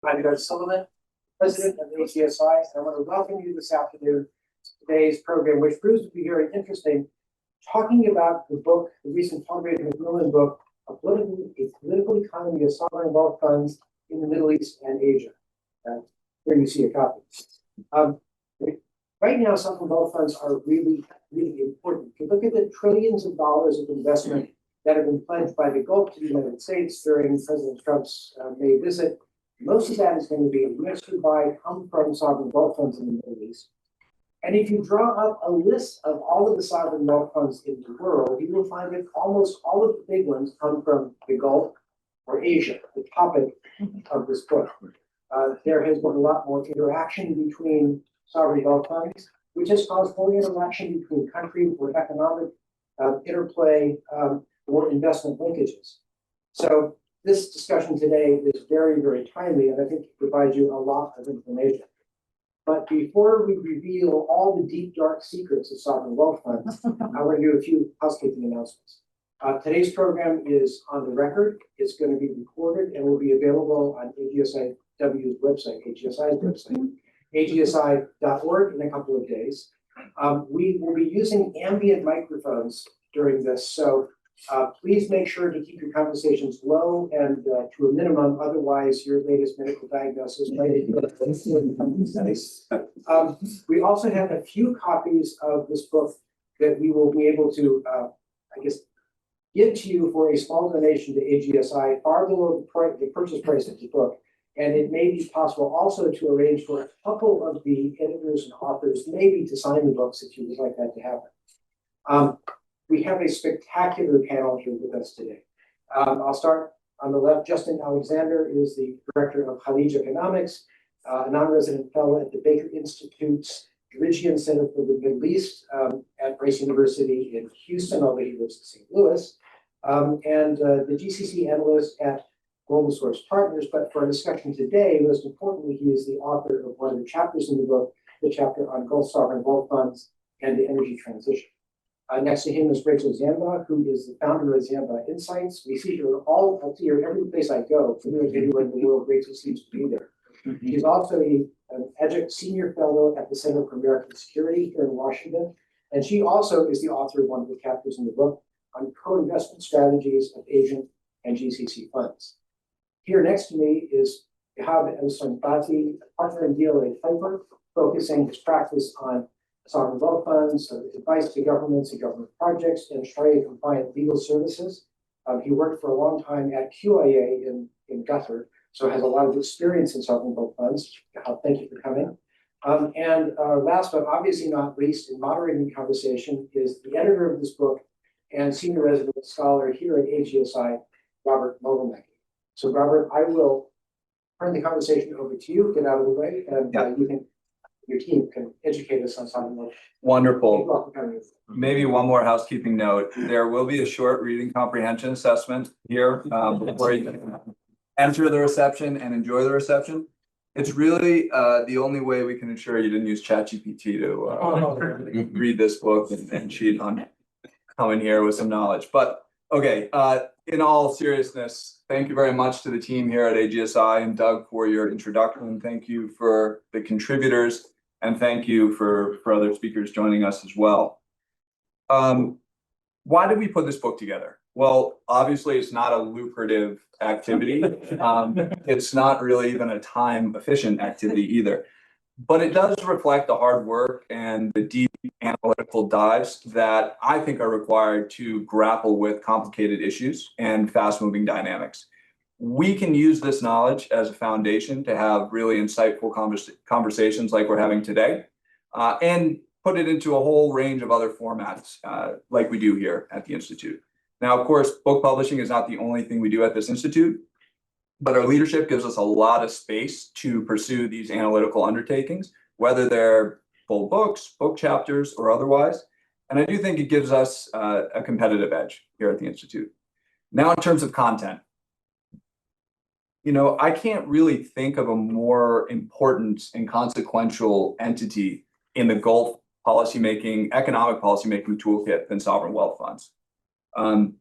I'm Doug Sullivan, President of AGSI, and I want to welcome you this afternoon to today's program, which proves to be very interesting, talking about the book, the recent Palgrave Macmillan book, A Political Economy of Sovereign Wealth Funds in the Middle East and Asia. Here you see a copy. Right now, sovereign wealth funds are really, really important. If you look at the trillions of dollars of investment that have been pledged by the Gulf to the United States during President Trump's May visit, most of that is going to be administered by, come from sovereign wealth funds in the Middle East. And if you draw up a list of all of the sovereign wealth funds in the world, you will find that almost all of the big ones come from the Gulf or Asia, the topic of this book. There has been a lot more interaction between sovereign wealth funds, which has caused more interaction between countries or economic interplay or investment linkages. So this discussion today is very, very timely, and I think it provides you a lot of information. But before we reveal all the deep, dark secrets of sovereign wealth funds, I want to do a few housekeeping announcements. Today's program is on the record. It's going to be recorded and will be available on AGSIW's website, AGSI's website, agsi.org in a couple of days. We will be using ambient microphones during this, so please make sure to keep your conversations low and to a minimum, otherwise your latest medical diagnosis might we also have a few copies of this book that we will be able to, give to you for a small donation to AGSI, far below the purchase price of the book. And it may be possible also to arrange for a couple of the editors and authors maybe to sign the books if you would like that to happen. We have a spectacular panel here with us today. I'll start on the left. Justin Alexander is the director of Khalij Economics, a non-resident fellow at the Baker Institute's Djerejian Center for the Middle East at Rice University in Houston, although he lives in St. Louis, and the GCC analyst at GlobalSource Partners. But for our discussion today, most importantly, he is the author of one of the chapters in the book, the chapter on Gulf sovereign wealth funds and the energy transition. Next to him is Rachel Ziemba, who is the founder of Ziemba Insights. We see her I see her every place I go. Pretty much anywhere in the world, Rachel seems to be there. She's also an Adjunct senior fellow at the Center for American Security here in Washington. And she also is the author of one of the chapters in the book on co-investment strategies of Asian and GCC funds. Here next to me is Ehab Elsonbaty, partner in DLA Piper, focusing his practice on sovereign wealth funds, advice to governments and government projects, and Sharia-compliant legal services. He worked for a long time at QIA in Qatar, so has a lot of experience in sovereign wealth funds. Thank you for coming. And last but obviously not least, in moderating the conversation is the editor of this book and senior resident scholar here at AGSI, Robert Mogielnicki. So Robert, I will turn the conversation over to you, get out of the way, and you can your team can educate us on something like wonderful. Maybe one more housekeeping note. There will be a short reading comprehension assessment here before you enter the reception and enjoy the reception. It's really the only way we can ensure you didn't use ChatGPT to read this book and cheat on coming here with some knowledge. But okay, in all seriousness, thank you very much to the team here at AGSI and Doug for your introduction. Thank you for the contributors. And thank you for other speakers joining us as well. Why did we put this book together? Well, obviously, it's not a lucrative activity. It's not really even a time-efficient activity either. But it does reflect the hard work and the deep analytical dives that I think are required to grapple with complicated issues and fast-moving dynamics. We can use this knowledge as a foundation to have really insightful conversations like we're having today, and put it into a whole range of other formats like we do here at the Institute. Now, of course, book publishing is not the only thing we do at this Institute, but our leadership gives us a lot of space to pursue these analytical undertakings, whether they're full books, book chapters, or otherwise. And I do think it gives us a competitive edge here at the Institute. Now, in terms of content, you know, I can't really think of a more important and consequential entity in the Gulf policymaking, economic policymaking toolkit than sovereign wealth funds.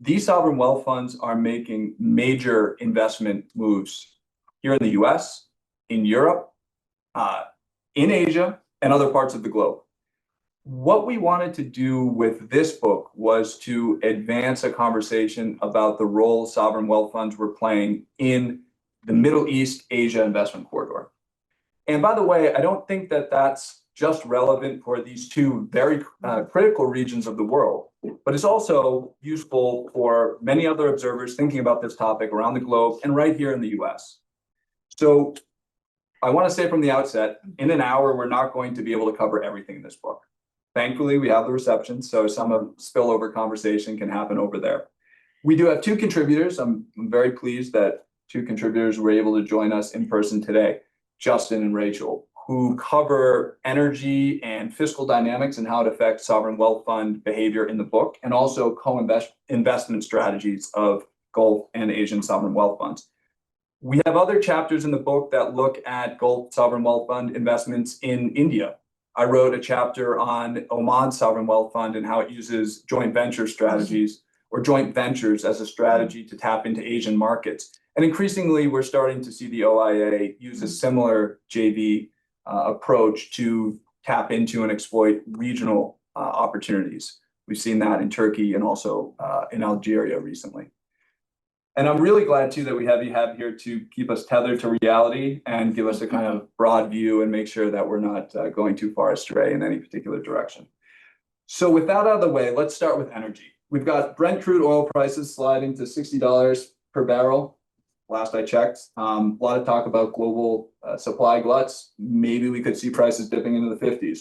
These sovereign wealth funds are making major investment moves here in the US, in Europe, in Asia, and other parts of the globe. What we wanted to do with this book was to advance a conversation about the role sovereign wealth funds were playing in the Middle East Asia investment corridor. And by the way, I don't think that that's just relevant for these two very critical regions of the world, but it's also useful for many other observers thinking about this topic around the globe and right here in the US. So I want to say from the outset, in an hour, we're not going to be able to cover everything in this book. Thankfully, we have the reception, so some of spillover conversation can happen over there. We do have two contributors. I'm very pleased that two contributors were able to join us in person today, Justin and Rachel, who cover energy and fiscal dynamics and how it affects sovereign wealth fund behavior in the book, and also co-investment strategies of Gulf and Asian sovereign wealth funds. We have other chapters in the book that look at Gulf sovereign wealth fund investments in India. I wrote a chapter on Oman's sovereign wealth fund and how it uses joint venture strategies or joint ventures as a strategy to tap into Asian markets. And increasingly, we're starting to see the OIA use a similar JV approach to tap into and exploit regional opportunities. We've seen that in Turkey and also in Algeria recently. And I'm really glad too that we have Ehab here to keep us tethered to reality and give us a kind of broad view and make sure that we're not going too far astray in any particular direction. So with that out of the way, let's start with energy. We've got Brent crude oil prices sliding to $60 per barrel. Last I checked, a lot of talk about global supply gluts. Maybe we could see prices dipping into the 50s.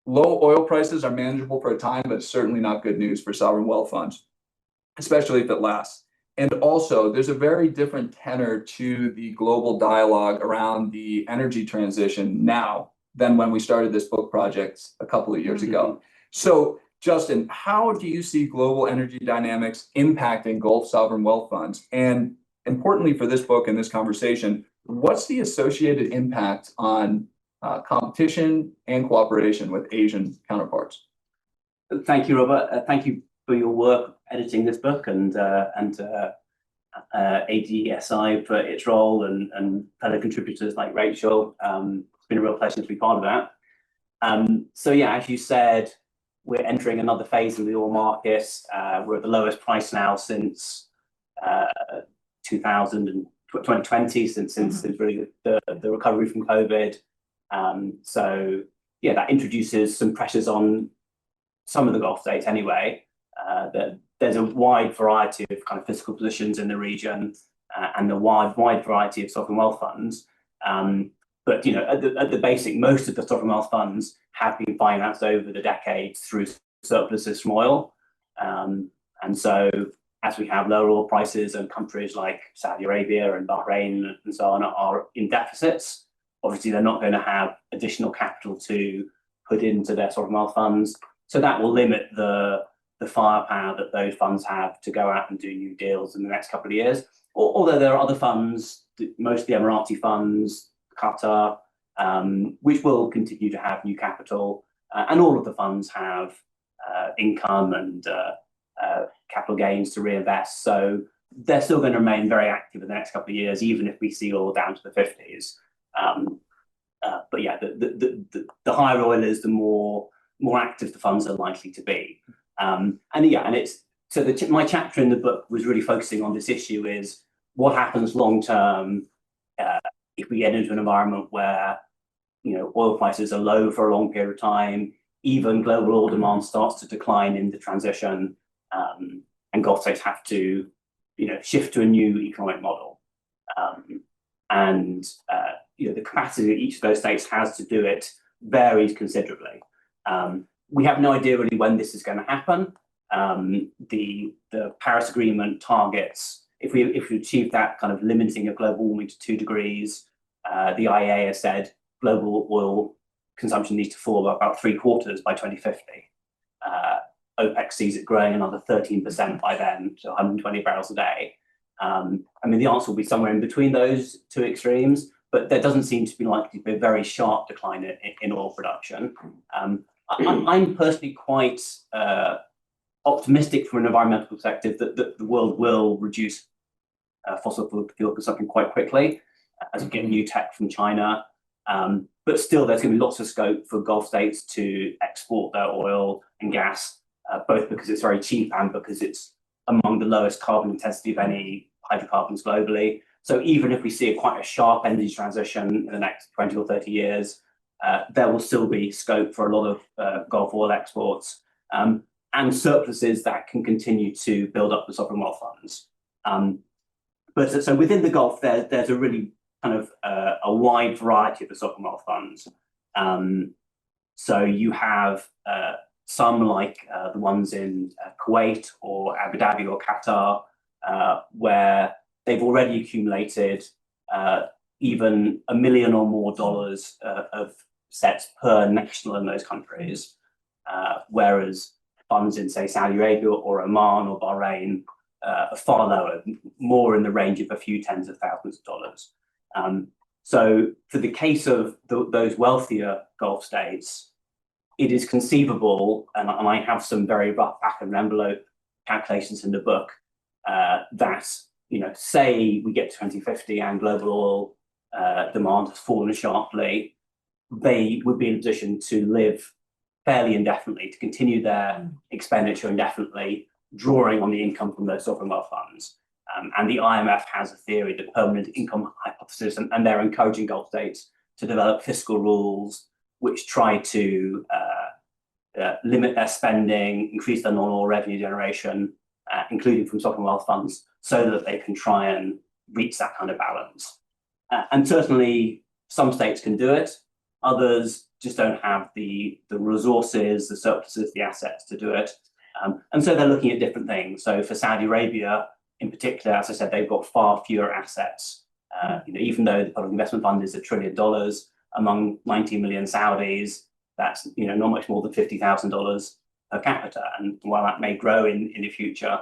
Low oil prices are manageable for a time, but it's certainly not good news for sovereign wealth funds, especially if it lasts. And also, there's a very different tenor to the global dialogue around the energy transition now than when we started this book project a couple of years ago. So, Justin, how do you see global energy dynamics impacting Gulf sovereign wealth funds? And importantly for this book and this conversation, what's the associated impact on competition and cooperation with Asian counterparts? Thank you, Robert. Thank you for your work editing this book, and AGSI for its role, and fellow contributors like Rachel. It's been a real pleasure to be part of that. So yeah, as you said, we're entering another phase of the oil markets. We're at the lowest price now since 2020, since really the recovery from COVID. So yeah, that introduces some pressures on some of the Gulf states anyway. There's a wide variety of kind of fiscal positions in the region, and a wide variety of sovereign wealth funds. But you know, at the basic, most of the sovereign wealth funds have been financed over the decades through surpluses from oil. And so as we have lower oil prices and countries like Saudi Arabia and Bahrain and so on are in deficits, obviously they're not going to have additional capital to put into their sovereign wealth funds. So that will limit the firepower that those funds have to go out and do new deals in the next couple of years. Although there are other funds, mostly Emirati funds, Qatar, which will continue to have new capital, and all of the funds have income and capital gains to reinvest. So they're still going to remain very active in the next couple of years, even if we see oil down to the 50s. But yeah, the higher oil is, the more active the funds are likely to be. And it's so my chapter in the book was really focusing on this issue: is what happens long term if we get into an environment where, you know, oil prices are low for a long period of time, even global oil demand starts to decline in the transition, and Gulf states have to, you know, shift to a new economic model. You know, the capacity that each of those states has to do it varies considerably. We have no idea really when this is going to happen. The Paris Agreement targets, if we achieve that kind of limiting of global warming to 2 degrees, the IEA has said global oil consumption needs to fall by about 3/4 by 2050. OPEC sees it growing another 13% by then, to 120 barrels a day. I mean, the answer will be somewhere in between those two extremes, but there doesn't seem to be likely to be a very sharp decline in oil production. I'm personally quite optimistic from an environmental perspective that the world will reduce fossil fuel consumption quite quickly. as we get new tech from China. But still, there's going to be lots of scope for Gulf states to export their oil and gas, both because it's very cheap and because it's among the lowest carbon intensity of any hydrocarbons globally. So even if we see quite a sharp energy transition in the next 20 or 30 years, there will still be scope for a lot of Gulf oil exports and surpluses that can continue to build up the sovereign wealth funds. But so within the Gulf, there's a really kind of a wide variety of the sovereign wealth funds. So you have some like the ones in Kuwait or Abu Dhabi or Qatar, where they've already accumulated even $1 million or more of sets per national in those countries, whereas funds in, say, Saudi Arabia or Oman or Bahrain are far lower, more in the range of a few tens of thousands of dollars. So for the case of those wealthier Gulf states, it is conceivable, and I have some very rough back of an envelope calculations in the book, that, you know, say we get to 2050 and global oil demand has fallen sharply, they would be in a position to live fairly indefinitely, to continue their expenditure indefinitely, drawing on the income from those sovereign wealth funds. And the IMF has a theory, the permanent income hypothesis, and they're encouraging Gulf states to develop fiscal rules which try to limit their spending, increase their non-oil revenue generation, including from sovereign wealth funds, so that they can try and reach that kind of balance. And certainly some states can do it, others just don't have the resources, the surpluses, the assets to do it. And so they're looking at different things. So for Saudi Arabia, in particular, as I said, they've got far fewer assets. You know, even though the public investment fund is $1 trillion, among 90 million Saudis, that's, you know, not much more than $50,000 per capita. And while that may grow in the future,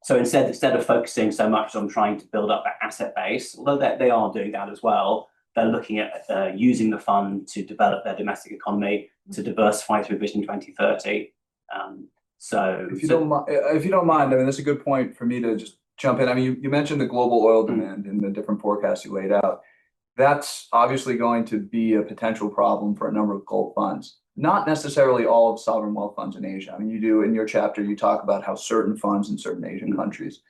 so instead of focusing so much on trying to build up that asset base, although they are doing that as well, they're looking at using the fund to develop their domestic economy, to diversify through Vision 2030. So if you don't mind, I mean, that's a good point for me to just jump in. I mean, you mentioned the global oil demand in the different forecasts you laid out. That's obviously going to be a potential problem for a number of Gulf funds, not necessarily all of sovereign wealth funds in Asia. I mean, you do in your chapter, you talk about how certain funds in certain Asian countries,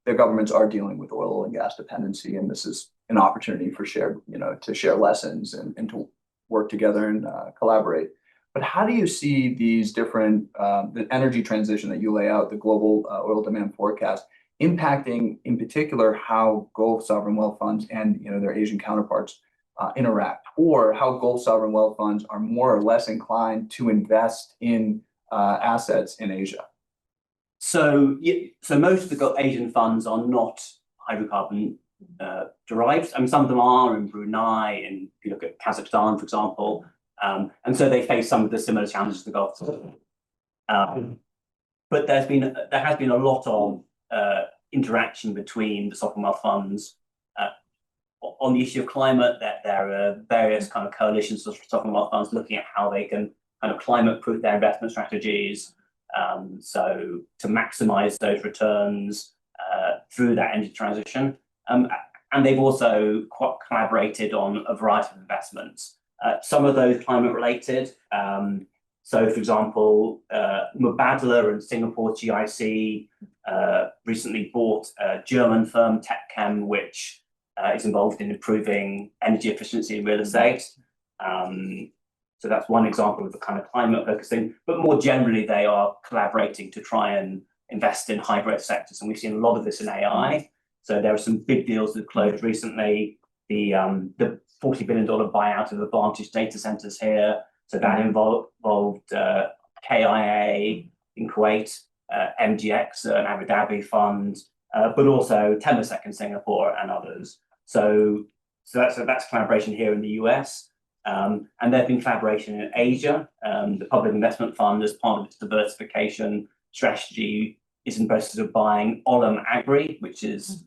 their governments are dealing with oil and gas dependency, and this is an opportunity for to share lessons and to work together and collaborate. But how do you see these different, the energy transition that you lay out, the global oil demand forecast, impacting in particular how Gulf sovereign wealth funds and their Asian counterparts interact, or how Gulf sovereign wealth funds are more or less inclined to invest in assets in Asia? So most of the Asian funds are not hydrocarbon derived. I mean, some of them are in Brunei, and if you look at Kazakhstan, for example, and so they face some of the similar challenges the Gulf. But there has been a lot of interaction between the sovereign wealth funds on the issue of climate. That there are various kind of coalitions of sovereign wealth funds looking at how they can kind of climate-proof their investment strategies, so to maximize those returns through that energy transition. And they've also collaborated on a variety of investments. Some of those climate-related. So, for example, Mubadala and Singapore GIC recently bought a German firm, TechChem, which is involved in improving energy efficiency in real estate. So that's one example of the kind of climate focusing. But more generally, they are collaborating to try and invest in high growth sectors. And we've seen a lot of this in AI. So there are some big deals that closed recently. The $40 billion buyout of Advantage data centers here. So that involved KIA in Kuwait, MGX, an Abu Dhabi fund, but also Temasek in Singapore and others. So that's collaboration here in the US. And there's been collaboration in Asia. The Public Investment Fund, as part of its diversification strategy, is in the process of buying Olam Agri, which is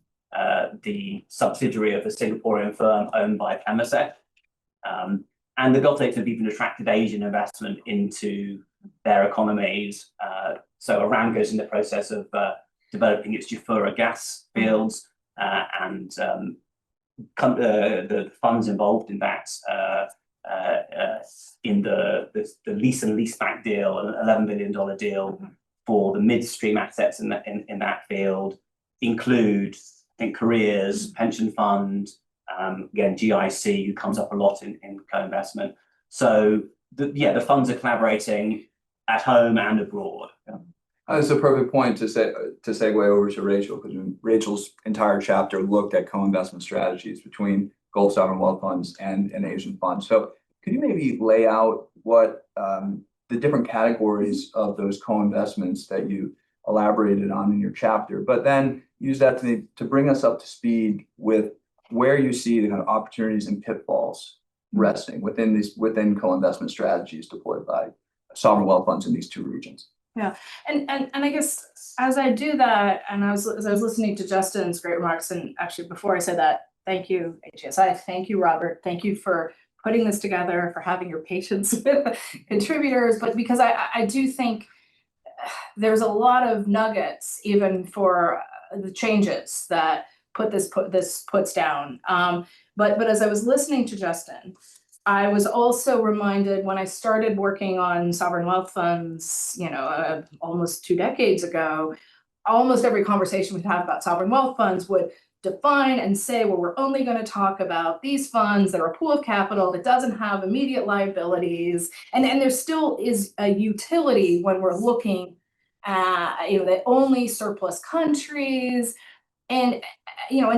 the subsidiary of a Singaporean firm owned by Temasek. And the Gulf states have even attracted Asian investment into their economies. So Aramco is in the process of developing its Jafurah gas fields, and the funds involved in that, in the lease and leaseback deal, an $11 billion deal for the midstream assets in that field, include, I think, careers, pension fund, again, GIC, who comes up a lot in co-investment. So the funds are collaborating at home and abroad. Yeah. That's a perfect point to segue over to Rachel, because Rachel's entire chapter looked at co-investment strategies between Gulf sovereign wealth funds and Asian funds. So could you maybe lay out what the different categories of those co-investments that you elaborated on in your chapter, but then use that to bring us up to speed with where you see the kind of opportunities and pitfalls resting within co-investment strategies deployed by sovereign wealth funds in these two regions? Yeah, and I guess as I do that, and as I was listening to Justin's great remarks, and actually before I said that, thank you, AGSI, thank you, Robert, thank you for putting this together, for having your patience with contributors, but because I do think there's a lot of nuggets even for the changes that this puts down. But as I was listening to Justin, I was also reminded when I started working on sovereign wealth funds, almost 2 decades ago, almost every conversation we'd have about sovereign wealth funds would define and say, well, we're only going to talk about these funds that are a pool of capital that doesn't have immediate liabilities. And there still is a utility when we're looking at, the only surplus countries. And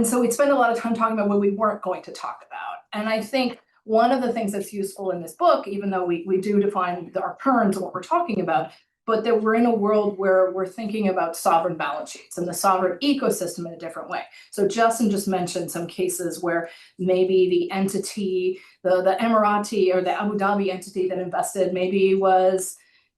so we'd spend a lot of time talking about what we weren't going to talk about. And I think one of the things that's useful in this book, even though we do define our terms and what we're talking about, but that we're in a world where we're thinking about sovereign balance sheets and the sovereign ecosystem in a different way. So Justin just mentioned some cases where maybe the entity, the Emirati or the Abu Dhabi entity that invested maybe was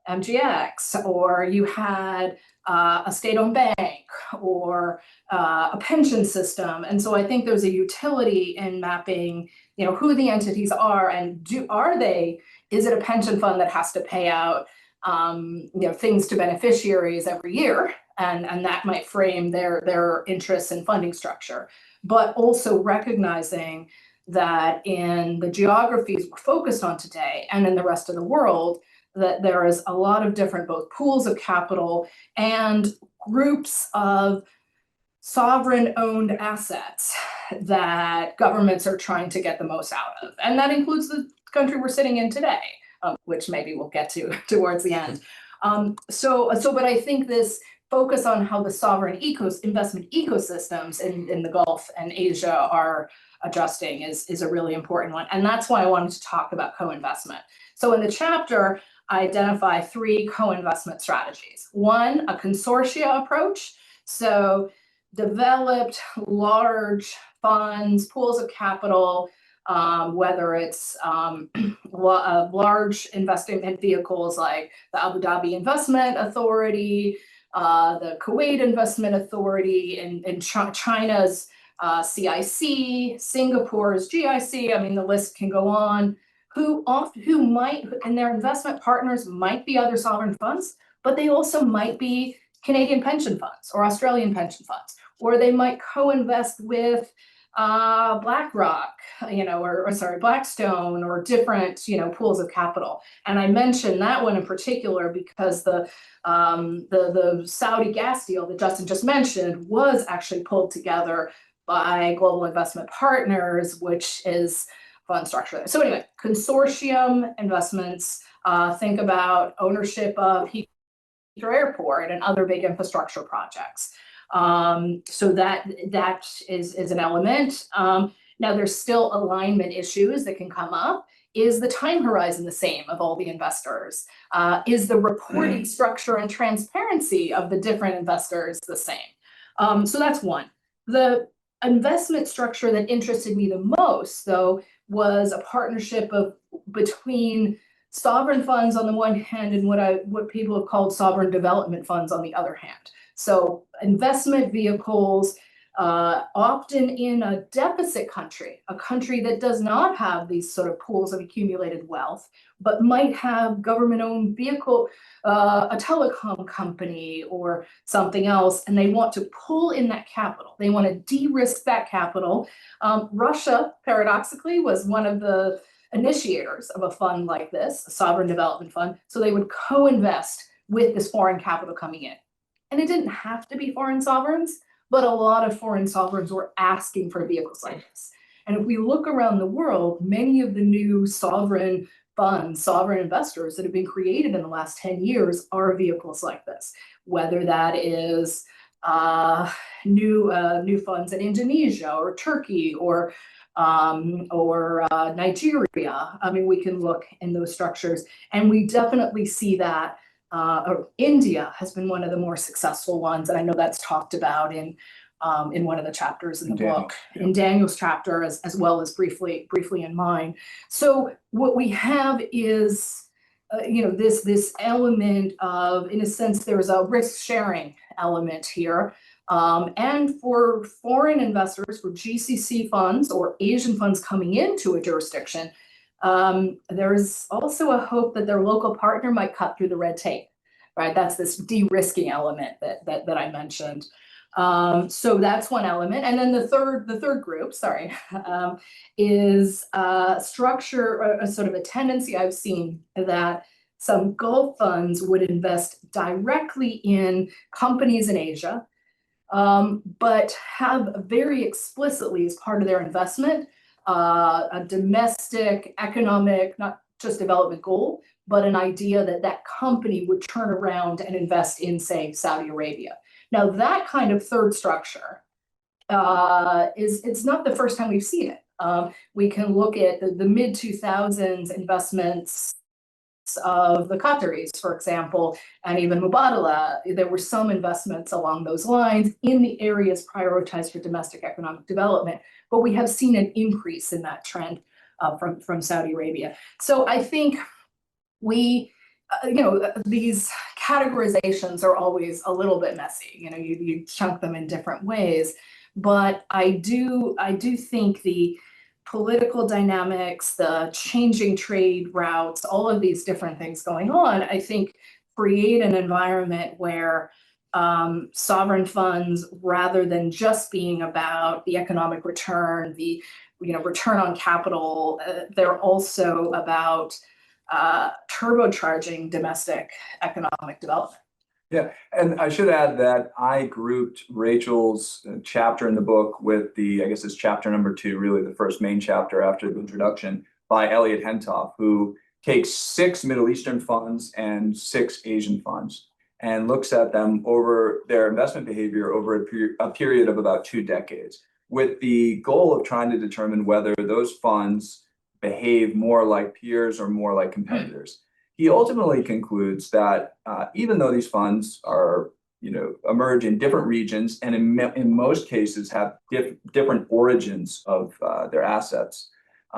MGX, or you had a state-owned bank or a pension system. And so I think there's a utility in mapping, who the entities are, and is it a pension fund that has to pay out things to beneficiaries every year, and that might frame their interests and funding structure, but also recognizing that in the geographies we're focused on today and in the rest of the world, that there is a lot of different both pools of capital and groups of sovereign-owned assets that governments are trying to get the most out of. And that includes the country we're sitting in today, which maybe we'll get to towards the end. But I think this focus on how the sovereign investment ecosystems in the Gulf and Asia are adjusting is a really important one. And that's why I wanted to talk about co-investment. So in the chapter, I identify 3 co-investment strategies. One, a consortia approach. So developed large funds, pools of capital, whether it's large investment vehicles like the Abu Dhabi Investment Authority, the Kuwait Investment Authority, and China's CIC, Singapore's GIC. I mean, the list can go on. Who might, and their investment partners might be other sovereign funds, but they also might be Canadian pension funds or Australian pension funds, or they might co-invest with BlackRock, Blackstone, or different, pools of capital. And I mentioned that one in particular because the Saudi gas deal that Justin just mentioned was actually pulled together by Global Investment Partners, which is fund structure. So anyway, consortium investments, think about ownership of Heathrow Airport and other big infrastructure projects. So that is an element. Now there's still alignment issues that can come up. Is the time horizon the same of all the investors? Is the reporting structure and transparency of the different investors the same? So that's one. The investment structure that interested me the most, though, was a partnership between sovereign funds on the one hand and what people have called sovereign development funds on the other hand. So investment vehicles often in a deficit country, a country that does not have these sort of pools of accumulated wealth, but might have government-owned vehicle, a telecom company or something else, and they want to pull in that capital. They want to de-risk that capital. Russia, paradoxically, was one of the initiators of a fund like this, a sovereign development fund. So they would co-invest with this foreign capital coming in. And it didn't have to be foreign sovereigns, but a lot of foreign sovereigns were asking for vehicles like this. And if we look around the world, many of the new sovereign funds, sovereign investors that have been created in the last 10 years are vehicles like this, whether that is new funds in Indonesia or Turkey or Nigeria. I mean, we can look in those structures, and we definitely see that India has been one of the more successful ones, and I know that's talked about in one of the chapters in the book, in Daniel's chapter, as well as briefly in mine. So what we have is, this element of, in a sense, there's a risk sharing element here. And for foreign investors, for GCC funds or Asian funds coming into a jurisdiction, there's also a hope that their local partner might cut through the red tape, right? That's this de-risking element that I mentioned. So that's one element. And then the third group, is structure, a sort of a tendency I've seen that some Gulf funds would invest directly in companies in Asia, but have very explicitly as part of their investment a domestic economic, not just development goal, but an idea that that company would turn around and invest in, say, Saudi Arabia. Now, that kind of third structure it's not the first time we've seen it. We can look at the mid-2000s investments of the Qataris, for example, and even Mubadala. There were some investments along those lines in the areas prioritized for domestic economic development, but we have seen an increase in that trend from Saudi Arabia. So I think these categorizations are always a little bit messy. You chunk them in different ways, but I do think the political dynamics, the changing trade routes, all of these different things going on, I think create an environment where sovereign funds, rather than just being about the economic return, the return on capital, they're also about turbocharging domestic economic development. Yeah, and I should add that I grouped Rachel's chapter in the book with I guess it's chapter number 2, really the first main chapter after the introduction, by Elliot Hentoff, who takes 6 Middle Eastern funds and 6 Asian funds and looks at them over their investment behavior over a period of about 2 decades, with the goal of trying to determine whether those funds behave more like peers or more like competitors. He ultimately concludes that even though these funds are, emerge in different regions and in most cases have different origins of their assets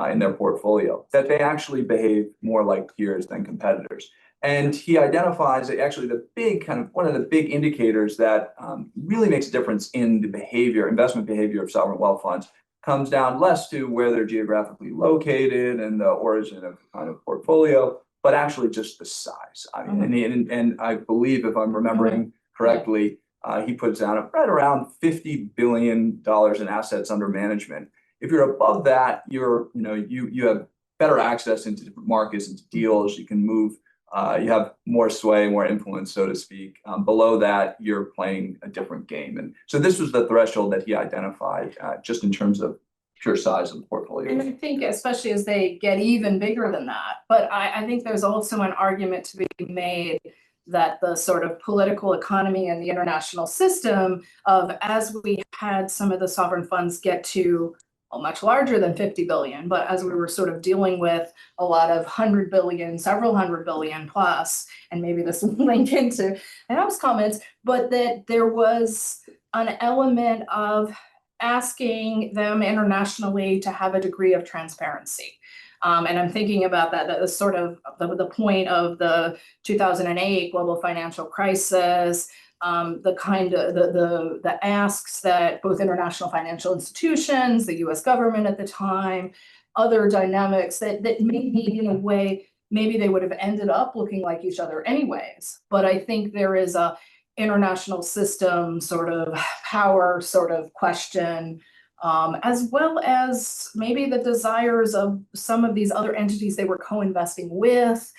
in their portfolio, that they actually behave more like peers than competitors. And he identifies that actually one of the big indicators that really makes a difference in the investment behavior of sovereign wealth funds comes down less to where they're geographically located and the origin of the kind of portfolio, but actually just the size. I mean, and I believe, if I'm remembering correctly, he puts down right around $50 billion in assets under management. If you're above that, you have better access into different markets, into deals. You can move. You have more sway, more influence, so to speak. Below that, you're playing a different game. And so this was the threshold that he identified, just in terms of pure size of the portfolio. And I think especially as they get even bigger than that, but I think there's also an argument to be made that the sort of political economy and the international system of, as we had some of the sovereign funds get to much larger than 50 billion, but as we were sort of dealing with a lot of 100 billion, several hundred billion plus, and maybe this will link into Ehab's comments, but that there was an element of asking them internationally to have a degree of transparency. And I'm thinking about that as sort of the point of the 2008 global financial crisis, the kind of the asks that both international financial institutions, the US government at the time, other dynamics that maybe in a way, maybe they would have ended up looking like each other anyways. But I think there is a international system sort of power sort of question, as well as maybe the desires of some of these other entities they were co-investing with,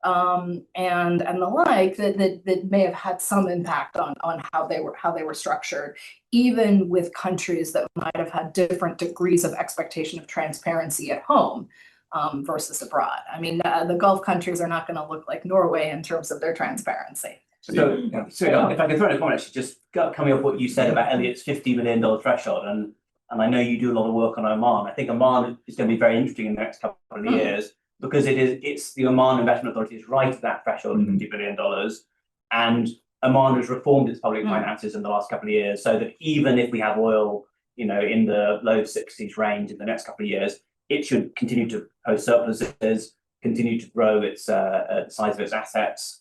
and the like, that may have had some impact on how they were structured, even with countries that might have had different degrees of expectation of transparency at home versus abroad. I mean, the Gulf countries are not going to look like Norway in terms of their transparency. So if I can throw in a comment, actually, just coming off what you said about Elliot's $50 million threshold, and I know you do a lot of work on Oman. I think Oman is going to be very interesting in the next couple of years, because it's the Oman Investment Authority is right at that threshold of $50 billion, and Oman has reformed its public finances in the last couple of years, so that even if we have oil, in the low 60s range in the next couple of years, it should continue to post surpluses, continue to grow its size of its assets.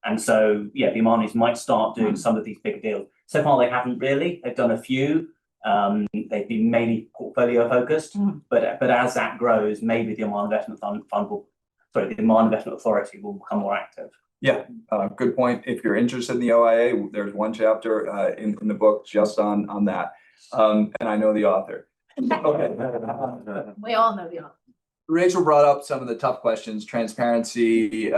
And so, the Omanis might start doing some of these big deals. So far, they haven't really. They've done a few. They've been mainly portfolio focused, but as that grows, maybe the Oman Investment the Oman Investment Authority will become more active. Yeah, good point. If you're interested in the OIA, there's one chapter in the book just on that, and I know the author. Okay. We all know the author. Rachel brought up some of the tough questions, transparency,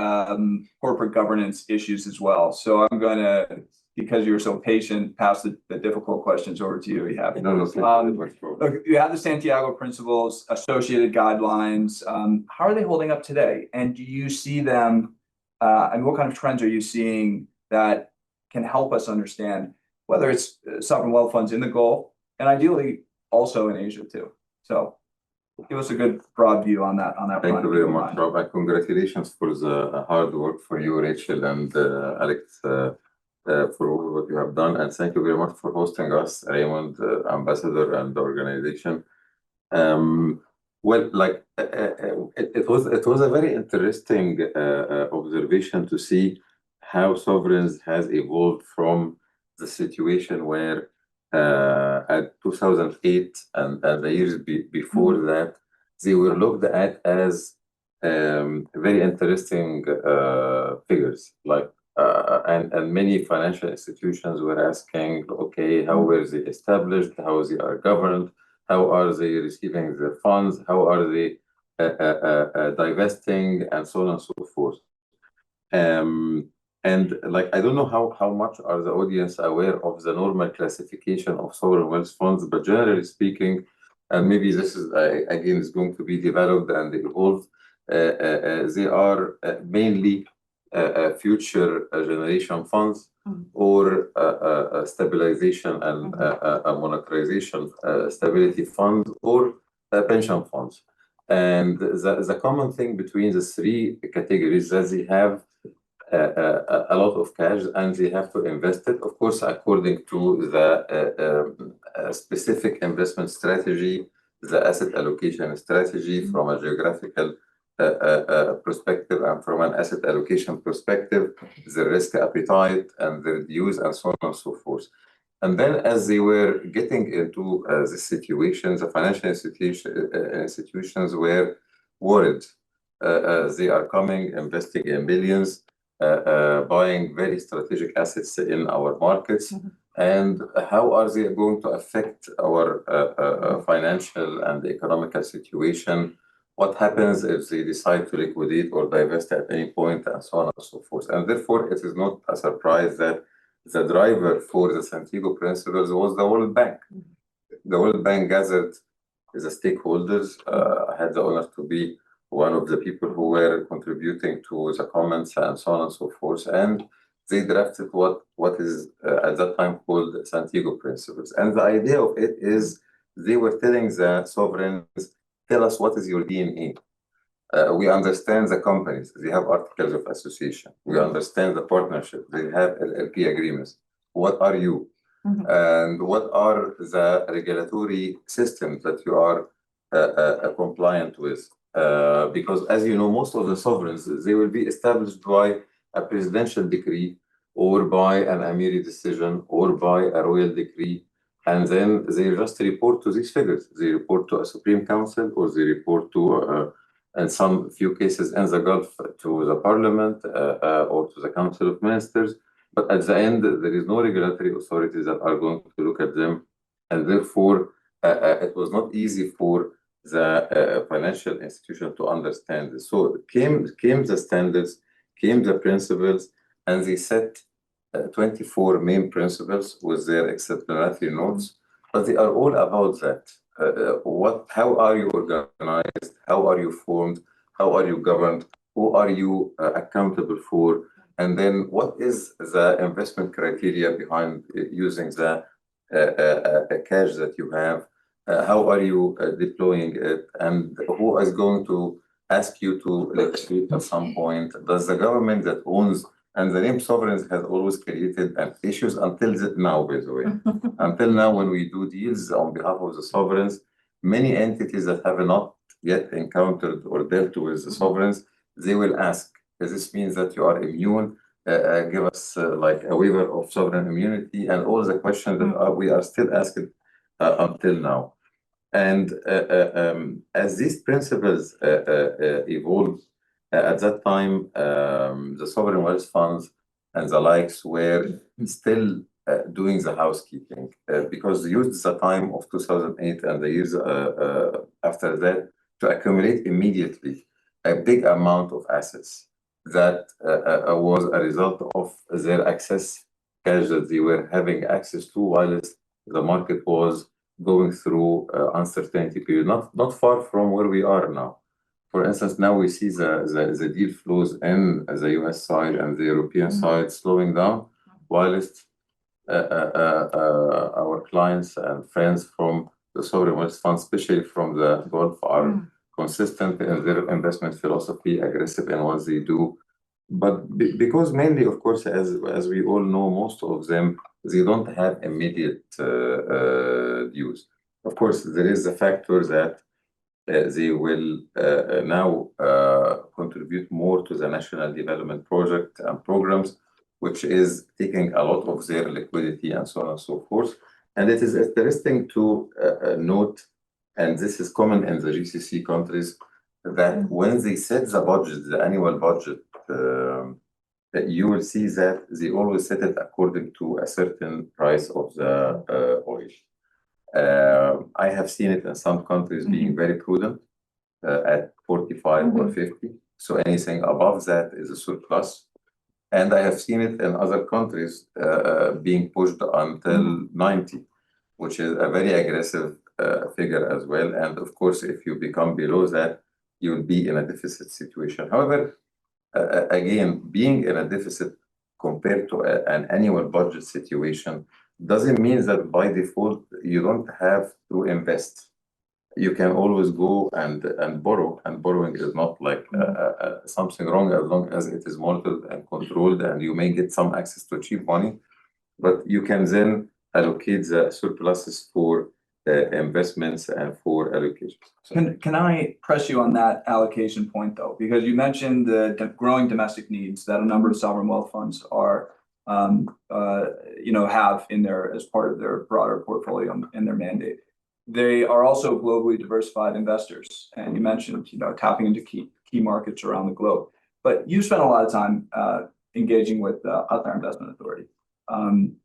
corporate governance issues as well. So I'm going to, because you were so patient, pass the difficult questions over to you, Ehab. Look, you have the Santiago Principles, associated guidelines. How are they holding up today? And do you see them, and what kind of trends are you seeing that can help us understand whether it's sovereign wealth funds in the Gulf and ideally also in Asia too? So give us a good broad view on that. Thank you very much, Rob. And congratulations for the hard work for you, Rachel, and Alex, for all what you have done. And thank you very much for hosting us, Raymond, Ambassador, and the organization. Well, like it was a very interesting observation to see how sovereigns has evolved from the situation where at 2008 and the years before that, they were looked at as very interesting figures, like and many financial institutions were asking, okay, how were they established, how they are governed, how are they receiving their funds, how are they divesting, and so on and so forth. And like, I don't know how much are the audience aware of the normal classification of sovereign wealth funds, but generally speaking, and maybe this is, again, is going to be developed and evolved, they are mainly future generation funds or stabilization and monetization stability funds or pension funds. And the common thing between the three categories is that they have a lot of cash and they have to invest it, of course, according to the specific investment strategy, the asset allocation strategy from a geographical perspective and from an asset allocation perspective, the risk appetite and the views and so on and so forth. And then as they were getting into the situations, the financial institutions were worried. They are coming, investing in billions, buying very strategic assets in our markets. And how are they going to affect our financial and economical situation? What happens if they decide to liquidate or divest at any point, and so on and so forth? And therefore, it is not a surprise that the driver for the Santiago Principles was the World Bank. The World Bank gathered the stakeholders. I had the honor to be one of the people who were contributing to the comments and so on and so forth. And they drafted what is at that time called Santiago Principles. And the idea of it is they were telling the sovereigns, tell us what is your DNA. We understand the companies, they have articles of association. We understand the partnership, they have LLP agreements. What are you? And what are the regulatory systems that you are compliant with? Because as you know, most of the sovereigns, they will be established by a presidential decree or by an Amiri decision, or by a royal decree. And then they just report to these figures. They report to a Supreme Council, or they report to, in some few cases in the Gulf, to the Parliament or to the Council of Ministers. But at the end, there is no regulatory authorities that are going to look at them. And therefore, it was not easy for the financial institution to understand this. So came the standards, came the principles, and they set 24 main principles with their explanatory notes, but they are all about that. How are you organized? How are you formed? How are you governed? Who are you accountable for? And then what is the investment criteria behind using the cash that you have? How are you deploying it? And who is going to ask you to legislate at some point? Does the government that owns, and the name sovereigns has always created issues until now, by the way. Until now, when we do deals on behalf of the sovereigns, many entities that have not yet encountered or dealt with the sovereigns, they will ask, does this mean that you are immune? Give us like a waiver of sovereign immunity, and all the questions that we are still asking until now. And as these principles evolved, at that time, the sovereign wealth funds and the likes were still doing the housekeeping because they used the time of 2008 and the years after that to accumulate immediately a big amount of assets that was a result of their excess cash that they were having access to while the market was going through uncertainty period, not far from where we are now. For instance, now we see the deal flows in the US side and the European side slowing down, whilst our clients and friends from the sovereign wealth funds, especially from the Gulf, are consistent in their investment philosophy, aggressive in what they do. But because mainly, of course, as we all know, most of them, they don't have immediate use. Of course, there is a factor that they will now contribute more to the national development project and programs, which is taking a lot of their liquidity and so on and so forth. And it is interesting to note, and this is common in the GCC countries, that when they set the budget, the annual budget, you will see that they always set it according to a certain price of the oil. I have seen it in some countries being very prudent at 45 or 50. So anything above that is a surplus. And I have seen it in other countries being pushed until 90, which is a very aggressive figure as well. And of course, if you become below that, you will be in a deficit situation. However, again, being in a deficit compared to an annual budget situation doesn't mean that by default you don't have to invest. You can always go and borrow, and borrowing is not like something wrong as long as it is monitored and controlled, and you may get some access to cheap money, but you can then allocate the surpluses for investments and for allocations. Can I press you on that allocation point though? Because you mentioned the growing domestic needs that a number of sovereign wealth funds are, have in their as part of their broader portfolio and their mandate. They are also globally diversified investors, and you mentioned tapping into key markets around the globe. But you spent a lot of time engaging with Qatar Investment Authority.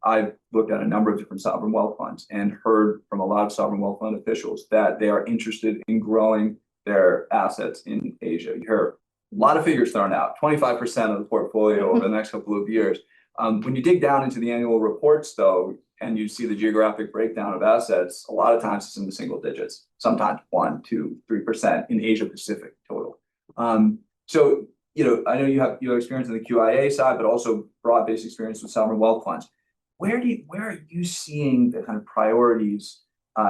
I've looked at a number of different sovereign wealth funds and heard from a lot of sovereign wealth fund officials that they are interested in growing their assets in Asia. You hear a lot of figures thrown out, 25% of the portfolio over the next couple of years. When you dig down into the annual reports, though, and you see the geographic breakdown of assets, a lot of times it's in the single digits, sometimes 1%, 2%, 3% in Asia Pacific total. So I know you have experience in the QIA side, but also broad-based experience with sovereign wealth funds. Where are you seeing the kind of priorities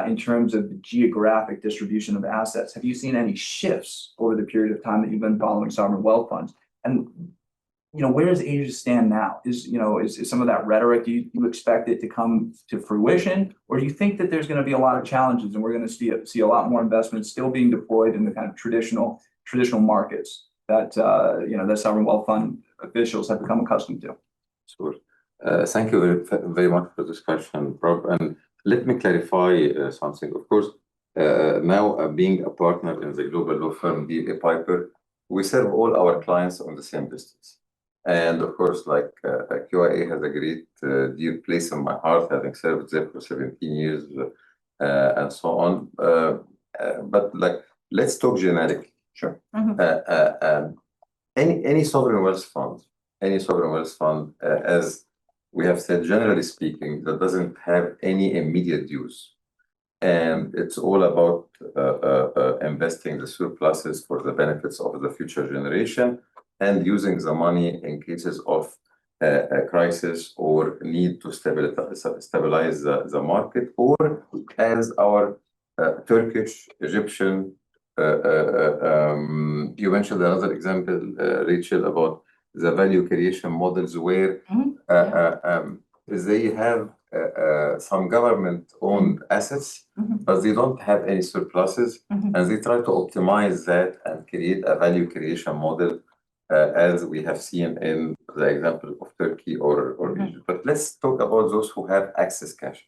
in terms of the geographic distribution of assets? Have you seen any shifts over the period of time that you've been following sovereign wealth funds? And where does Asia stand now? Is some of that rhetoric, do you expect it to come to fruition, or do you think that there's going to be a lot of challenges and we're going to see a lot more investment still being deployed in the kind of traditional markets that that sovereign wealth fund officials have become accustomed to? Sure. Thank you very much for this question, Rob. And let me clarify something. Of course, now being a partner in the global law firm, DA Piper, we serve all our clients on the same distance. And of course, like QIA has a great dear place in my heart, having served there for 17 years and so on. But like, let's talk generically. Sure. Any sovereign wealth fund, as we have said, generally speaking, that doesn't have any immediate use. And it's all about investing the surpluses for the benefits of the future generation and using the money in cases of a crisis or need to stabilize the market, or as our Turkish, Egyptian, you mentioned another example, Rachel, about the value creation models where they have some government-owned assets, but they don't have any surpluses, and they try to optimize that and create a value creation model, as we have seen in the example of Turkey or Egypt. But let's talk about those who have excess cash.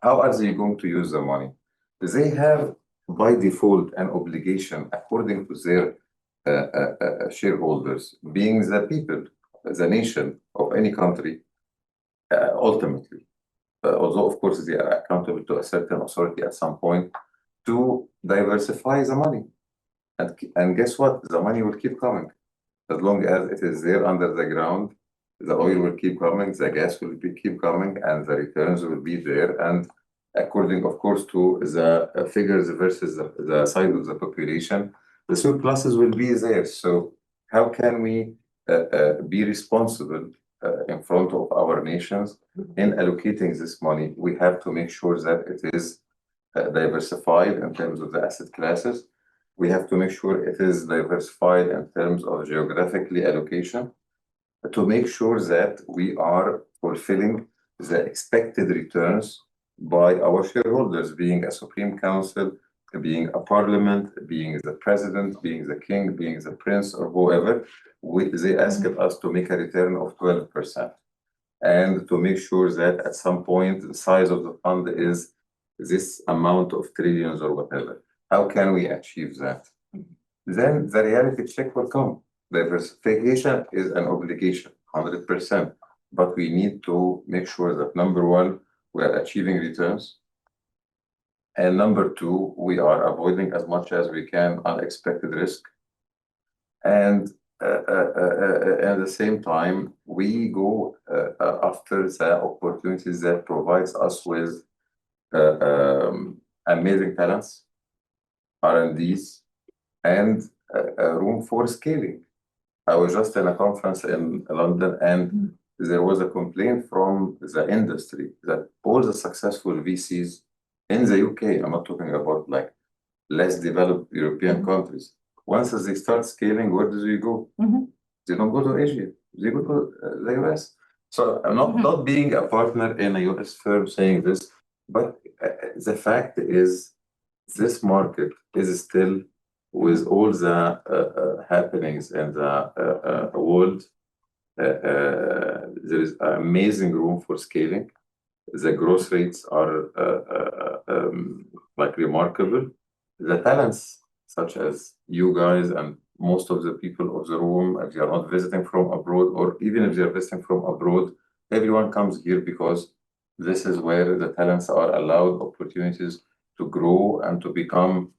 How are they going to use the money? They have, by default, an obligation according to their shareholders, being the people, the nation of any country, ultimately. Although, of course, they are accountable to a certain authority at some point, to diversify the money. And guess what? The money will keep coming. As long as it is there under the ground, the oil will keep coming, the gas will keep coming, and the returns will be there. And according, of course, to the figures versus the size of the population, the surpluses will be there. So how can we be responsible in front of our nations in allocating this money? We have to make sure that it is diversified in terms of the asset classes. We have to make sure it is diversified in terms of geographically allocation, to make sure that we are fulfilling the expected returns by our shareholders, being a Supreme Council, being a parliament, being the president, being the king, being the prince, or whoever. They asked us to make a return of 12%, and to make sure that at some point the size of the fund is this amount of trillions or whatever. How can we achieve that? Then the reality check will come. Diversification is an obligation, 100%, but we need to make sure that, number one, we are achieving returns, and number two, we are avoiding as much as we can unexpected risk. And at the same time, we go after the opportunities that provides us with amazing talents, R&Ds, and room for scaling. I was just in a conference in London, and there was a complaint from the industry that all the successful VCs in the UK, I'm not talking about like less developed European countries, once as they start scaling, where do they go? They don't go to Asia, they go to the US. So I'm not being a partner in a US firm saying this, but the fact is, this market is still, with all the happenings in the world, there is amazing room for scaling. The growth rates are like remarkable. The talents, such as you guys and most of the people of the room, if you are not visiting from abroad, or even if you're visiting from abroad, everyone comes here because this is where the talents are allowed opportunities to grow and to become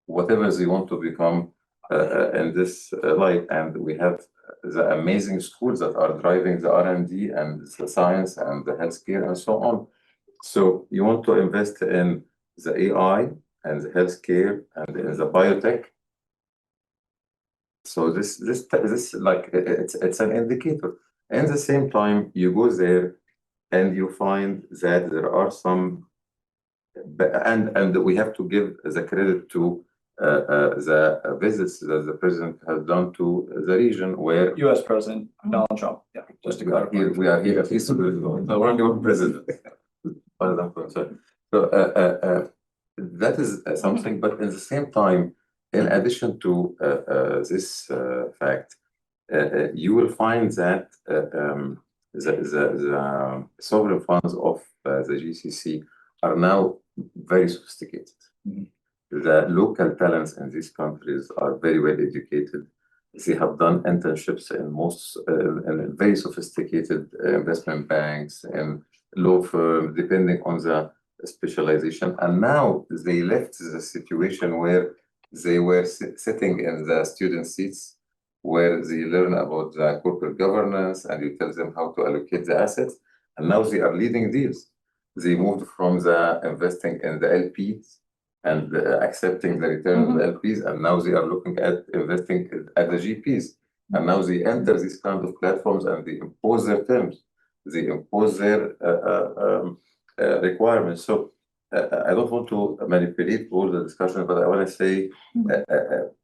whatever they want to become in this life. And we have the amazing schools that are driving the R&D and the science and the healthcare and so on. So you want to invest in the AI and the healthcare and in the biotech. So this like it's an indicator. At the same time, you go there and you find that there are some, and we have to give the credit to the visits that the president has done to the region, where U.S. President Donald Trump. Yeah, just to clarify. we are here at least to we're only one president. So that is something, but at the same time, in addition to this fact, you will find that the sovereign funds of the GCC are now very sophisticated. Mhm. The local talents in these countries are very well educated. They have done internships in most in very sophisticated investment banks and law firms, depending on the specialization. And now they left the situation where they were sitting in the student seats, where they learn about the corporate governance and you tell them how to allocate the assets. And now they are leading deals. They moved from the investing in the LPs and accepting the return of the LPs, and now they are looking at investing at the GPs. And now they enter these kind of platforms and they impose their terms, they impose their requirements. So I don't want to manipulate all the discussion, but I want to say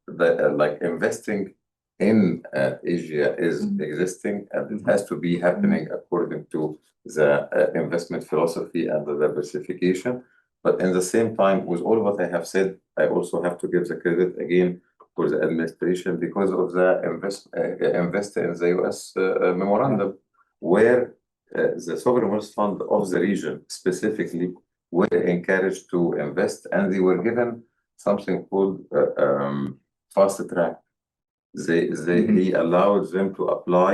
that like investing in Asia is existing, and it has to be happening according to the investment philosophy and the diversification. But in the same time, with all what I have said, I also have to give the credit again for the administration because of the invest in the US memorandum, where the sovereign wealth fund of the region specifically were encouraged to invest, and they were given something called fast track. He allowed them to apply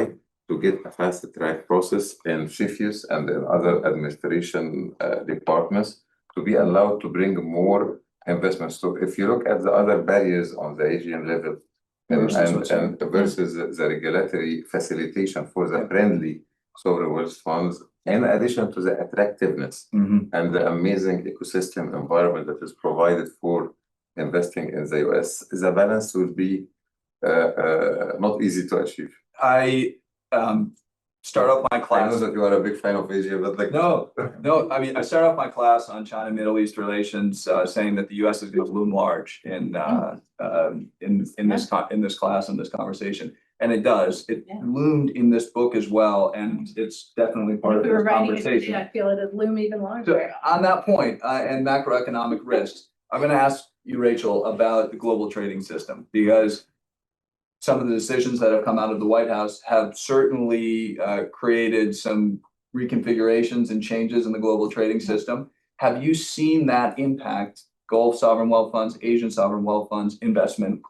to get a fast track process in CFIUS and in other administration departments to be allowed to bring more investments. So if you look at the other barriers on the Asian level and versus the regulatory facilitation for the friendly sovereign wealth funds, in addition to the attractiveness and the amazing ecosystem environment that is provided for investing in the US, the balance will be not easy to achieve. I start off my I know class. that you are a big fan of Asia, but like No, I mean, I start off my class on China Middle East relations, saying that the U.S. is going to loom large in this class and this conversation, and it does. It loomed in this book as well, and it's definitely part of If we were this writing it conversation. today, I feel it'd loom even So larger. on that point, and macroeconomic risks, I'm going to ask you, Rachel, about the global trading system, because some of the decisions that have come out of the White House have certainly created some reconfigurations and changes in the global trading system. Have you seen that impact Gulf sovereign wealth funds, Asian sovereign wealth funds, investment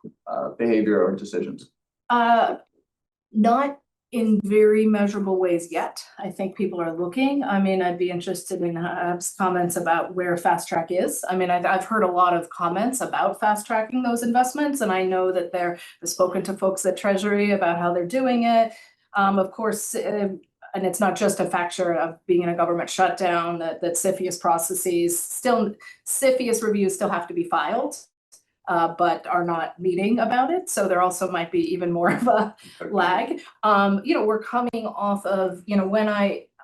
behavior or decisions? Not in very measurable ways yet. I think people are looking. I mean, I'd be interested in Ehab's comments about where fast track is. I mean, I've heard a lot of comments about fast tracking those investments, and I know that I've spoken to folks at Treasury about how they're doing it. Of course, and it's not just a factor of being in a government shutdown, that CFIUS processes CFIUS reviews still have to be filed, but are not meeting about it. So there also might be even more of a lag. We're coming off of,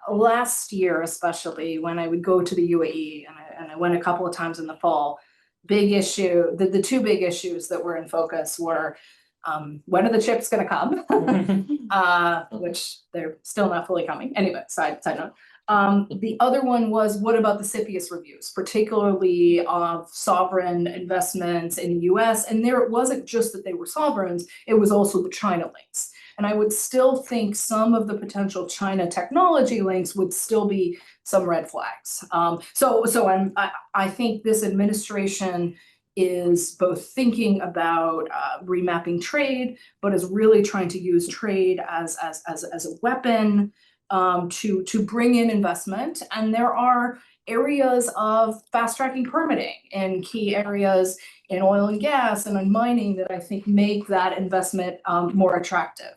last year, especially when I would go to the UAE and I went a couple of times in the fall, the two big issues that were in focus were, when are the chips going to come? Which they're still not fully coming. Anyway, side note. The other one was, what about the CFIUS reviews, particularly of sovereign investments in the US? And there, it wasn't just that they were sovereigns, it was also the China links. And I would still think some of the potential China technology links would still be some red flags. I think this administration is both thinking about remapping trade, but is really trying to use trade as a weapon to bring in investment. And there are areas of fast tracking permitting in key areas in oil and gas and in mining that I think make that investment more attractive.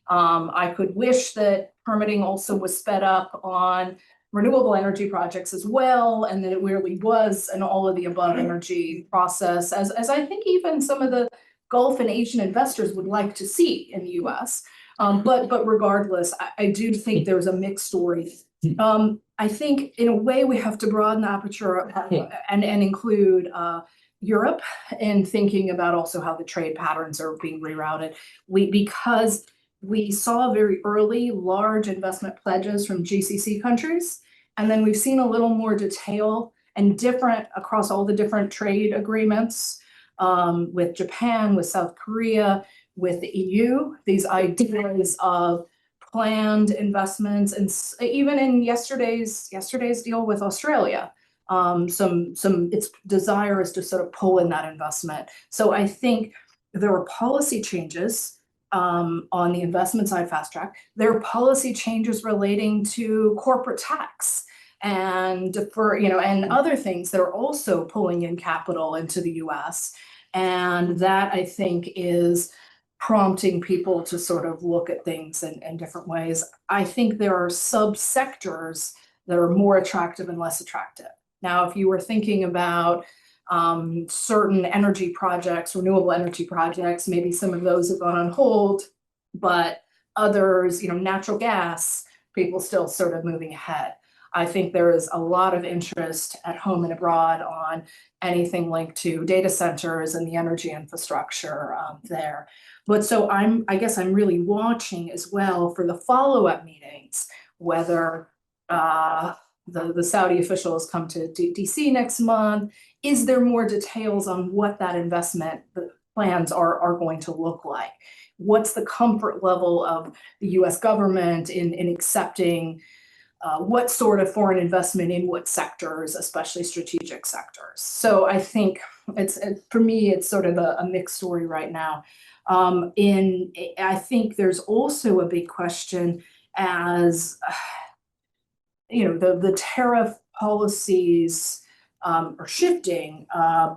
I could wish that permitting also was sped up on renewable energy projects as well, and that it really was an all of the above energy process, as I think even some of the Gulf and Asian investors would like to see in the US. But regardless, I do think there's a mixed story. I think in a way we have to broaden the aperture and include Europe in thinking about also how the trade patterns are being rerouted. Because we saw very early large investment pledges from GCC countries, and then we've seen a little more detail and different across all the different trade agreements with Japan, with South Korea, with the EU, these ideas of planned investments, and even in yesterday's deal with Australia, its desire is to sort of pull in that investment. So I think there are policy changes on the investment side, fast track. There are policy changes relating to corporate tax and and other things that are also pulling in capital into the US. And that, I think, is prompting people to sort of look at things in different ways. I think there are subsectors that are more attractive and less attractive. Now, if you were thinking about certain energy projects, renewable energy projects, maybe some of those have gone on hold, but others, natural gas, people still sort of moving ahead. I think there is a lot of interest at home and abroad on anything linked to data centers and the energy infrastructure there. But so I guess I'm really watching as well for the follow-up meetings, whether the Saudi officials come to DC next month. Is there more details on what that investment plans are going to look like? What's the comfort level of the US government in accepting what sort of foreign investment in what sectors, especially strategic sectors? So I think for me, it's sort of a mixed story right now. I think there's also a big question as the tariff policies are shifting,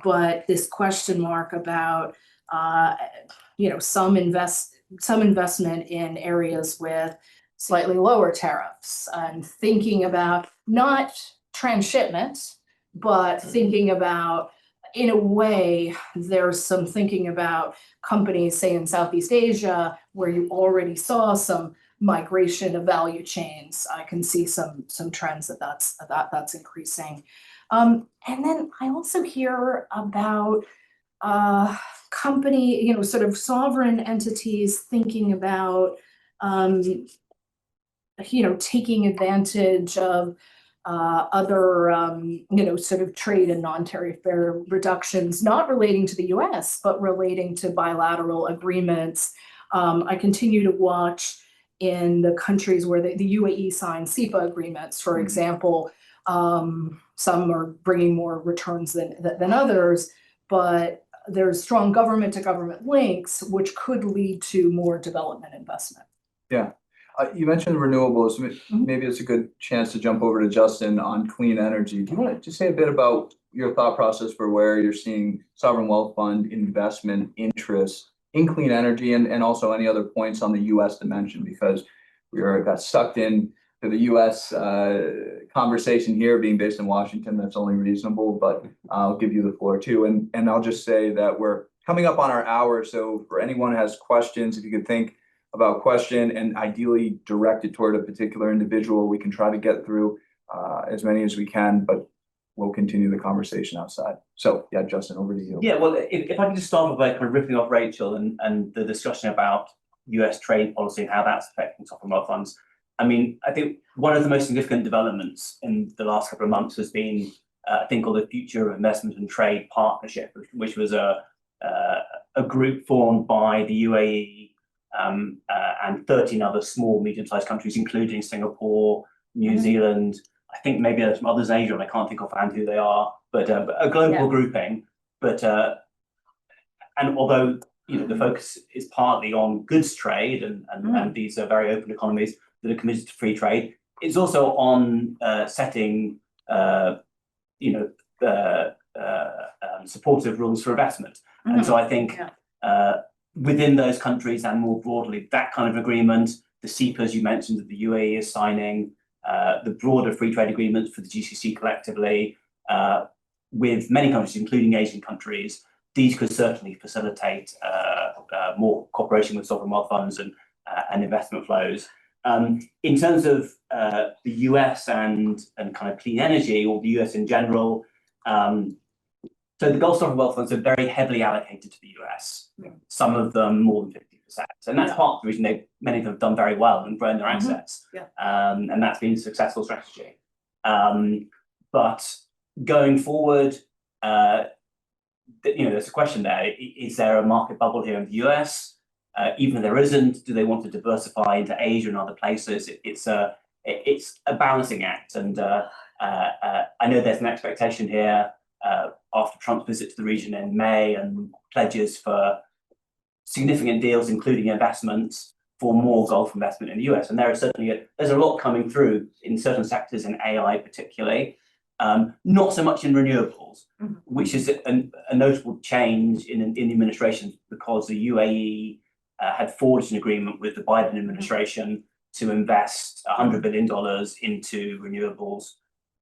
but this question mark about some investment in areas with slightly lower tariffs, and thinking about not transshipment, but thinking about, in a way, there's some thinking about companies, say in Southeast Asia, where you already saw some migration of value chains. I can see some trends that's increasing. And then I also hear about company, sort of sovereign entities thinking about taking advantage of other, sort of trade and non-tariff barrier reductions, not relating to the US, but relating to bilateral agreements. I continue to watch in the countries where the UAE signed SEPA agreements, for example. Some are bringing more returns than others, but there's strong government to government links, which could lead to more development investment. Yeah. You mentioned renewables. Maybe it's a good chance to jump over to Justin on clean energy. Do you want to just say a bit about your thought process for where you're seeing sovereign wealth fund investment interest in clean energy, and also any other points on the US dimension, because we got sucked in to the US conversation here, being based in Washington. That's only reasonable, but I'll give you the floor too. And I'll just say that we're coming up on our hour. So for anyone who has questions, if you could think about question and ideally direct it toward a particular individual, we can try to get through as many as we can, but we'll continue the conversation outside. So yeah, Justin, over to you. Yeah, well, if I can just start by kind of ripping off Rachel and the discussion about US trade policy and how that's affecting sovereign wealth funds. I mean, I think one of the most significant developments in the last couple of months has been a thing called the Future of Investment and Trade Partnership, which was a group formed by the UAE and 13 other small, medium-sized countries, including Singapore, New Zealand. I think maybe there's some others in Asia, and I can't think offhand who they are, but a global grouping. But and although the focus is partly on goods trade, and these are very open economies that are committed to free trade, it's also on setting supportive rules for investment. And so I think within those countries and more broadly, that kind of agreement, the SEPAs you mentioned that the UAE is signing, the broader free trade agreements for the GCC collectively, with many countries, including Asian countries, these could certainly facilitate more cooperation with sovereign wealth funds and investment flows. In terms of the US and kind of clean energy, or the US in general, so the Gulf sovereign wealth funds are very heavily allocated to the US, some of them more than 50%. And that's part of the reason many of them have done very well and grown their assets. And that's been a successful strategy. But going forward, there's a question there. Is there a market bubble here in the US? Even if there isn't, do they want to diversify into Asia and other places? It's a balancing act, and I know there's an expectation here after Trump's visit to the region in May and pledges for significant deals, including investments for more Gulf investment in the US. And there is certainly there's a lot coming through in certain sectors, in AI particularly, not so much in renewables, which is a notable change in the administration, because the UAE had forged an agreement with the Biden administration to invest $100 billion into renewables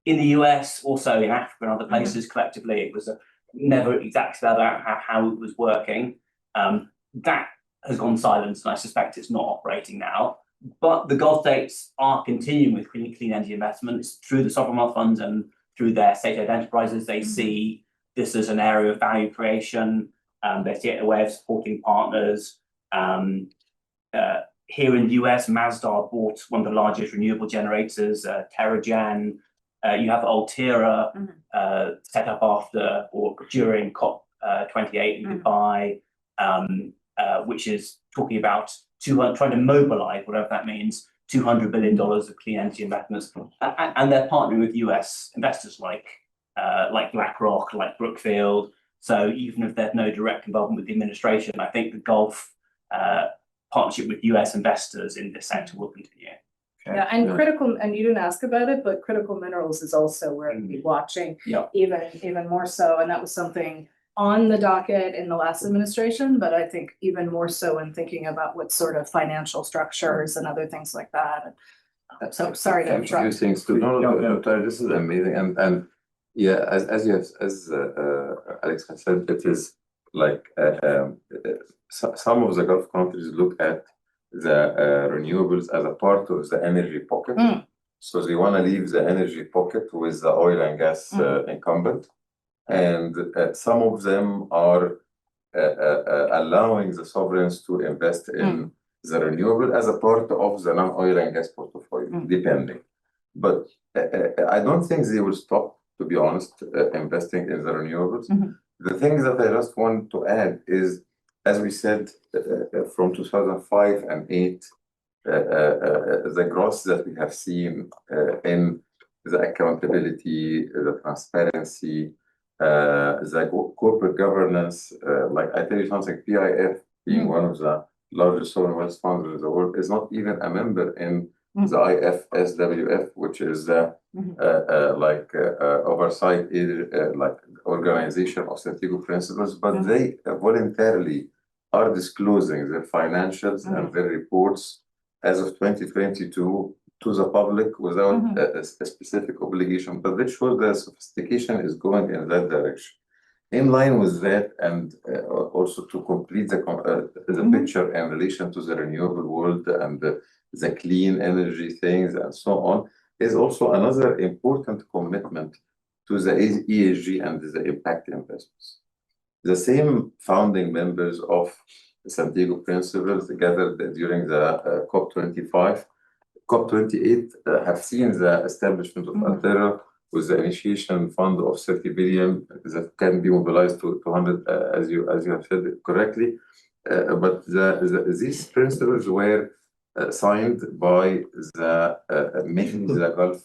in the US, also in Africa and other places collectively. It was never exactly about how it was working. That has gone silent, and I suspect it's not operating now. But the Gulf states are continuing with clean energy investments through the sovereign wealth funds and through their state-owned enterprises. They see this as an area of value creation. They see it as a way of supporting partners. Here in the US, Masdar bought one of the largest renewable generators, Djerejian. You have Altera set up after or during COP28 in Dubai, which is talking about trying to mobilize, whatever that means, $200 billion of clean energy investments. And they're partnering with US investors like BlackRock, like Brookfield. So even if there's no direct involvement with the administration, I think the Gulf partnership with US investors in this sector will continue. Yeah, and critical, and you didn't ask about it, but critical minerals is also where we'll be watching even more so. And that was something on the docket in the last administration, but I think even more so in thinking about what sort of financial structures and other things like that. So sorry to interrupt. A few things too. No, this is amazing. And yeah, as Alex has said, it is like some of the Gulf countries look at the renewables as a part of the energy pocket. So they want to leave the energy pocket with the oil and gas incumbent. And some of them are allowing the sovereigns to invest in the renewable as a part of the non-oil and gas portfolio, depending. But I don't think they will stop, to be honest, investing in the renewables. The thing that I just want to add is, as we said, from 2005 and 8, the growth that we have seen in the accountability, the transparency, the corporate governance, like I tell you something, PIF being one of the largest sovereign wealth funds in the world is not even a member in the IFSWF, which is the oversight like organization of Santiago Principles, but they voluntarily are disclosing their financials and their reports as of 2022 to the public without a specific obligation. But this shows the sophistication is going in that direction. In line with that, and also to complete the picture in relation to the renewable world and the clean energy things and so on, is also another important commitment to the ESG and the impact investments. The same founding members of Santiago Principles gathered during the COP25, COP28 have seen the establishment of Altera with the initiation fund of 30 billion that can be mobilized to 200, as you have said correctly. But these principles were signed by mainly the Gulf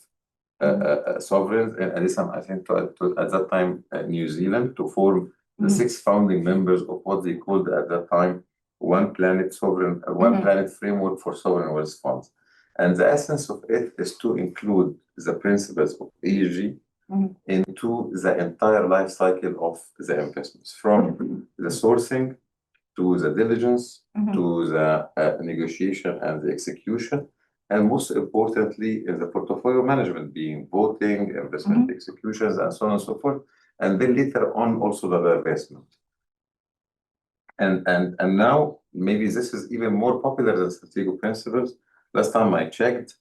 sovereigns, and I think at that time New Zealand, to form the 6 founding members of what they called at that time One Planet Framework for Sovereign Wealth Funds. And the essence of it is to include the principles of ESG into the entire life cycle of the investments, from the sourcing to the diligence to the negotiation and the execution, and most importantly in the portfolio management, being voting, investment executions, and so on and so forth, and then later on also the divestment. And now maybe this is even more popular than Santiago Principles. Last time I checked,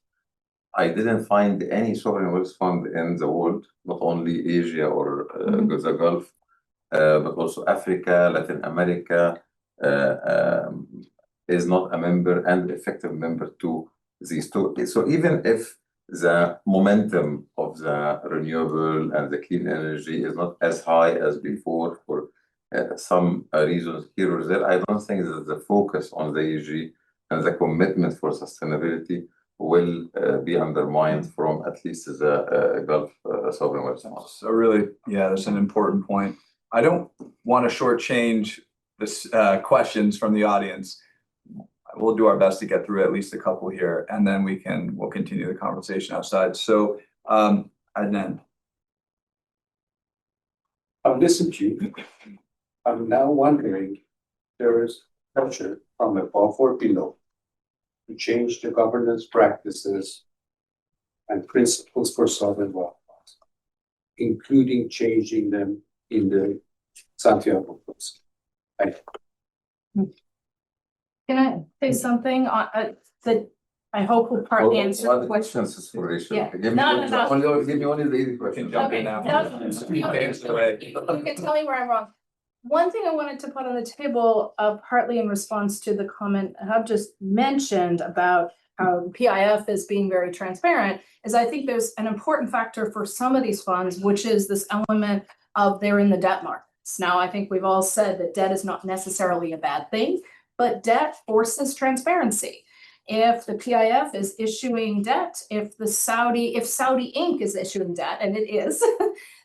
I didn't find any sovereign wealth fund in the world, not only Asia or the Gulf, but also Africa, Latin America, is not a member and effective member to these two. So even if the momentum of the renewable and the clean energy is not as high as before for some reasons here or there, I don't think that the focus on the ESG and the commitment for sustainability will be undermined from at least the Gulf sovereign wealth funds. So really, yeah, that's an important point. I don't want to shortchange this questions from the audience. We'll do our best to get through at least a couple here, and then we'll continue the conversation outside. So, Adnan. I've listened to you. I'm now wondering, there is pressure from above or below to change the governance practices and principles for sovereign wealth funds, including changing them in the Santiago Principle. Thank you. Can I say something on that I hope will partly answer the question? Yeah. Give me No, no, no. give me only the easy You question. can jump in now. You can tell me where I'm wrong. One thing I wanted to put on the table, partly in response to the comment Ehab just mentioned about how PIF is being very transparent, is I think there's an important factor for some of these funds, which is this element of they're in the debt markets. Now, I think we've all said that debt is not necessarily a bad thing, but debt forces transparency. If the PIF is issuing debt, if Saudi Inc. is issuing debt, and it is,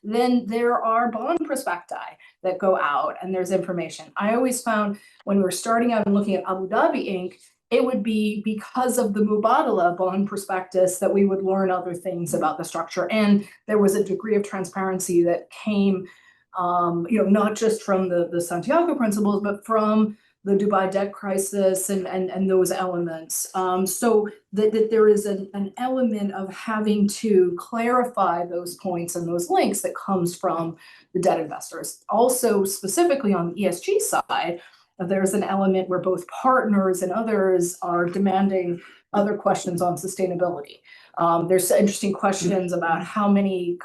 then there are bond prospecti that go out and there's information. I always found when we were starting out and looking at Abu Dhabi Inc., it would be because of the Mubadala bond prospectus that we would learn other things about the structure. And there was a degree of transparency that came, not just from the Santiago principles, but from the Dubai debt crisis and those elements. So that there is an element of having to clarify those points and those links that comes from the debt investors. Also, specifically on the ESG side, there's an element where both partners and others are demanding other questions on sustainability. There's interesting questions about how many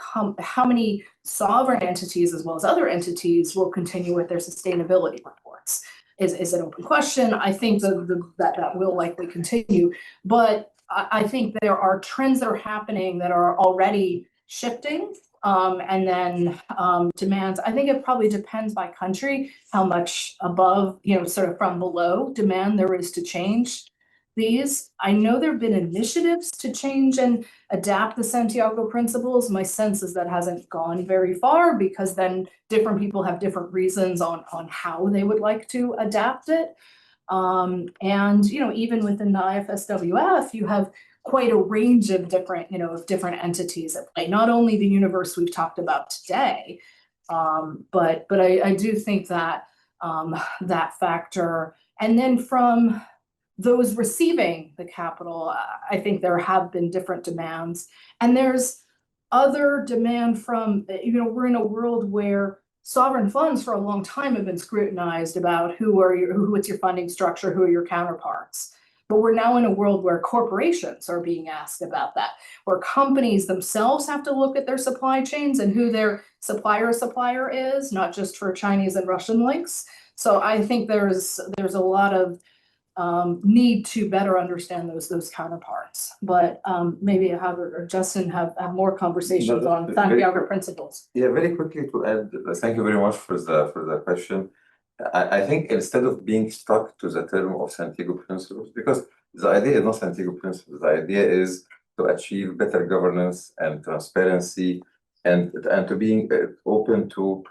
sovereign entities as well as other entities will continue with their sustainability reports. Is an open question. I think that will likely continue, but I think there are trends that are happening that are already shifting, and then demands. I think it probably depends by country how much above, sort of from below demand there is to change these. I know there have been initiatives to change and adapt the Santiago principles. My sense is that hasn't gone very far because then different people have different reasons on how they would like to adapt it. And, even within the IFSWF, you have quite a range of different entities at play, not only the universe we've talked about today, but I do think that that factor. And then from those receiving the capital, I think there have been different demands. And there's other demand from, we're in a world where sovereign funds for a long time have been scrutinized about what's your funding structure, who are your counterparts. But we're now in a world where corporations are being asked about that, where companies themselves have to look at their supply chains and who their supplier is, not just for Chinese and Russian links. So I think there's a lot of need to better understand those counterparts, but maybe Ehab or Justin have more conversations on Santiago principles. Yeah, very quickly to add, thank you very much for the question. I think instead of being stuck to the term of Santiago principles, because the idea is not Santiago principles, the idea is to achieve better governance and transparency and to being open to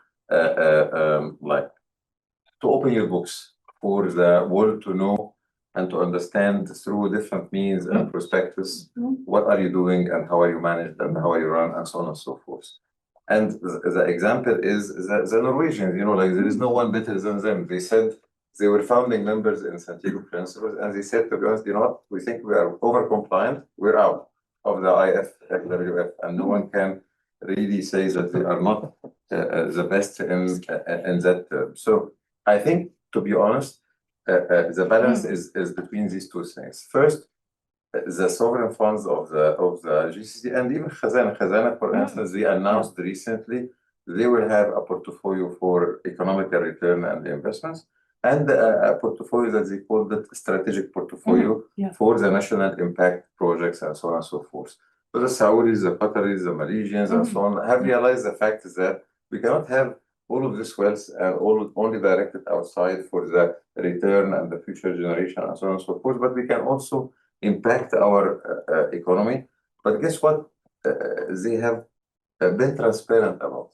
open your books for the world to know and to understand through different means and perspectives, what are you doing and how are you managed and how are you run and so on and so forth. And the example is the Norwegians, there is no one better than them. They said they were founding members in Santiago Principles, and they said to us, what, we think we are over compliant, we're out of the IFWF, and no one can really say that they are not the best in that term. So I think, to be honest, the balance is between these two things. First, the sovereign funds of the GCC and even Khazanah, for instance, they announced recently they will have a portfolio for economical return and investments, and a portfolio that they call the strategic portfolio for the national impact projects and so on and so forth. So the Saudis, the Qataris, the Malaysians, and so on have realized the fact is that we cannot have all of this wealth all only directed outside for the return and the future generation and so on and so forth, but we can also impact our economy. But guess what? They have been transparent about.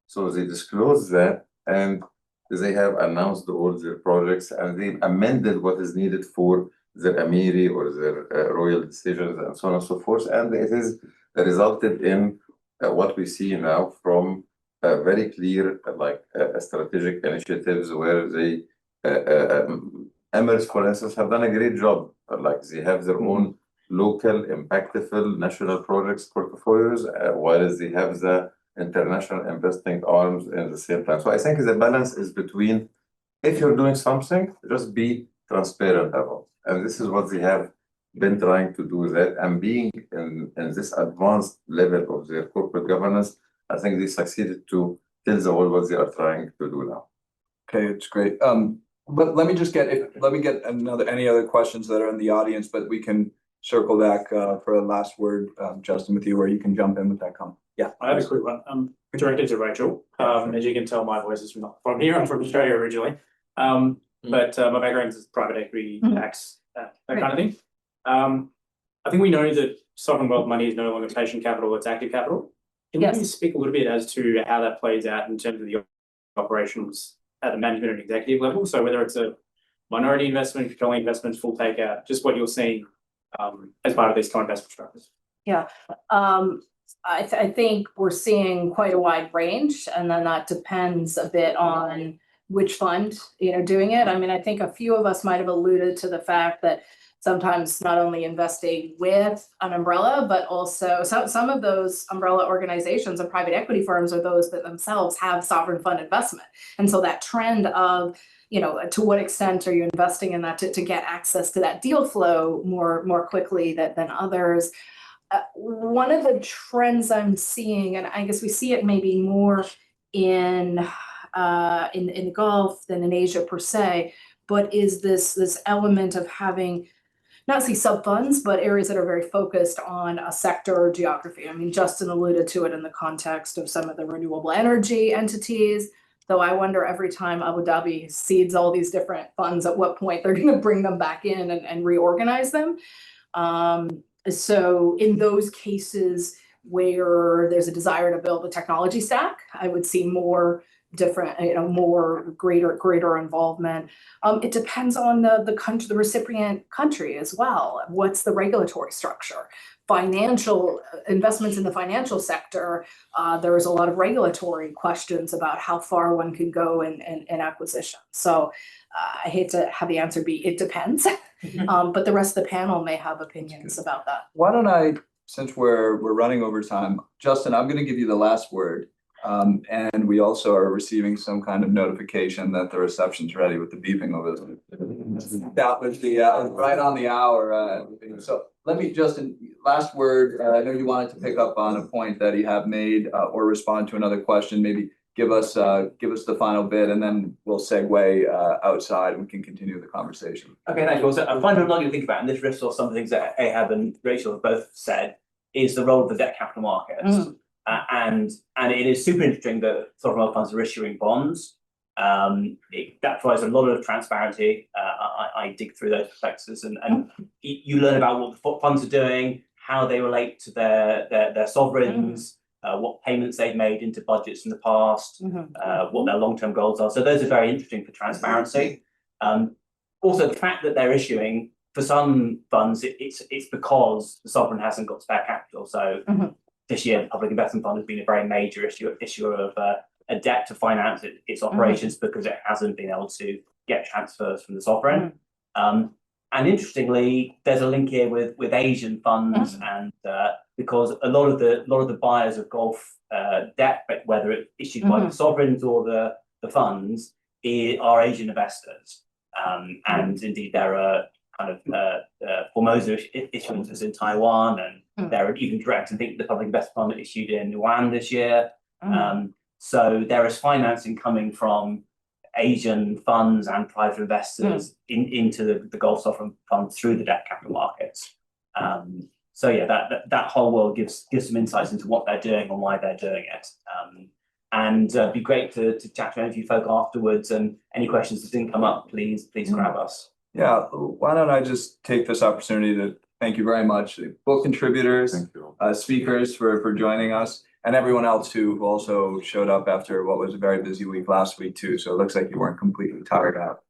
So they disclose that, and they have announced all their projects, and they amended what is needed for their Amiri or their royal decisions and so on and so forth. And it has resulted in what we see now from very clear strategic initiatives where they Emirates, for instance, have done a great job. Like they have their own local impactful national projects portfolios, whereas they have the international investing arms in the same time. So I think the balance is between, if you're doing something, just be transparent about. And this is what they have been trying to do, that, and being in this advanced level of their corporate governance, I think they succeeded to tell the world what they are trying to do now. Okay, it's great. But let me just get any other questions that are in the audience, but we can circle back for a last word, Justin, with you, where you can jump in with that comment. Yeah. I have a quick one. Directed to Rachel. As you can tell, my voice is not from here. I'm from Australia originally. But my background is private equity, tax, that kind of thing. I think we know that sovereign wealth money is no longer patient capital, it's active capital. Can you speak a little bit as to how that plays out in terms of the operations at the management and executive level? So whether it's a minority investment, controlling investment, full takeout, just what you're seeing as part of these co-investment structures. Yeah. I think we're seeing quite a wide range, and then that depends a bit on which fund, doing it. I mean, I think a few of us might have alluded to the fact that sometimes not only investing with an umbrella, but also some of those umbrella organizations and private equity firms are those that themselves have sovereign fund investment. And so that trend of, to what extent are you investing in that to get access to that deal flow more quickly than others. One of the trends I'm seeing, and I guess we see it maybe more in the Gulf than in Asia per se, but is this element of having not say sub-funds, but areas that are very focused on a sector or geography. I mean, Justin alluded to it in the context of some of the renewable energy entities, though I wonder every time Abu Dhabi seeds all these different funds, at what point they're going to bring them back in and reorganize them. So in those cases where there's a desire to build a technology stack, I would see more different, more greater involvement. It depends on the country, the recipient country as well. What's the regulatory structure? Financial investments in the financial sector, there's a lot of regulatory questions about how far one can go in acquisition. So I hate to have the answer be it depends, but the rest of the panel may have opinions about that. Why don't I, since we're running over time, Justin, I'm going to give you the last word. And we also are receiving some kind of notification that the reception's ready with the beeping over there. That was the right on the hour. So let me, Justin, last word. I know you wanted to pick up on a point that Ehab made or respond to another question. Maybe give us the final bit, and then we'll segue outside and we can continue the conversation. Okay, thank you. So I find what I'm going to think about, and this riffs off some things that Ehab and Rachel have both said, is the role of the debt capital markets. And it is super interesting that sovereign wealth funds are issuing bonds. That provides a lot of transparency. I dig through those prospectuses and you learn about what the funds are doing, how they relate to their sovereigns, what payments they've made into budgets in the past, what their long-term goals are. So those are very interesting for transparency. Also, the fact that they're issuing, for some funds, it's because the sovereign hasn't got spare capital. So this year, the Public Investment Fund has been a very major issuer of a debt to finance its operations because it hasn't been able to get transfers from the sovereign. And interestingly, there's a link here with Asian funds, and because a lot of the buyers of Gulf debt, whether it's issued by the sovereigns or the funds, are Asian investors. And indeed, there are kind of Formosa issuances in Taiwan, and there are even direct, I think the Public Investment Fund issued in Yuan this year. So there is financing coming from Asian funds and private investors into the Gulf sovereign fund through the debt capital markets. So yeah, that whole world gives some insights into what they're doing and why they're doing it. And be great to chat to any of you folk afterwards, and any questions that didn't come up, please grab us. Yeah, why don't I just take this opportunity to thank you very much, both contributors, Thank you. speakers for joining us, and everyone else who also showed up after what was a very busy week last week too. So it looks like you weren't completely tired out.